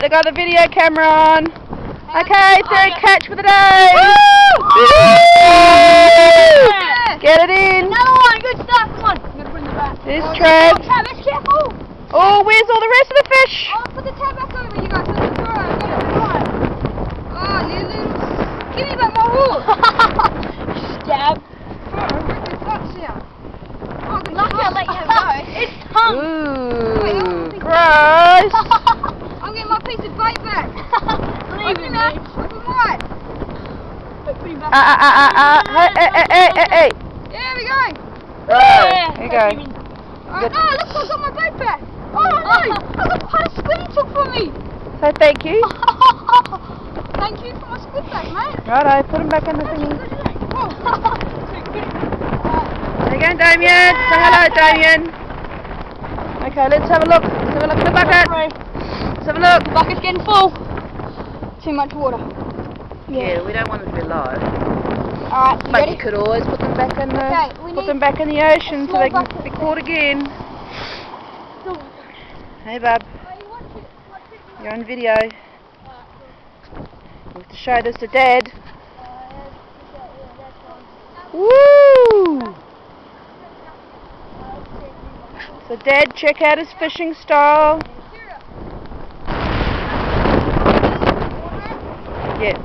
Alright, I got the video camera on. Okay, third catch for the day. Woo! Get it in. Another one, good stuff. Come on. I'm gonna bring the bat. There's Trev. Travis, careful. Oh, where's all the rest of the fish? Oh, put the tab back over you guys. Let's throw it. Get it right. Oh, you little. Give me back my hook. Stab. Oh, good luck. I'll let you have go. It's tongue. Ooh, gross. I'm getting my piece of bait back. Open that. Open wide. Hey. There we go. There you go. Alright, no, look, I got my bait back. Oh no, I got quite a squid he took from me. So thank you. Thank you for my squid back, mate. Righto, put them back in the thingy. Oh. There you go, Damien. Say hello, Damien. Okay, let's have a look. Let's have a look at the bucket. Let's have a look. The bucket's getting full. Too much water. Yeah, we don't want them to be low. Alright, But you could always put them back in the ocean so they can be caught again. Hey, bub. You're on video. We have to show this to Dad. Woo! So Dad, check out his fishing style. Yeah.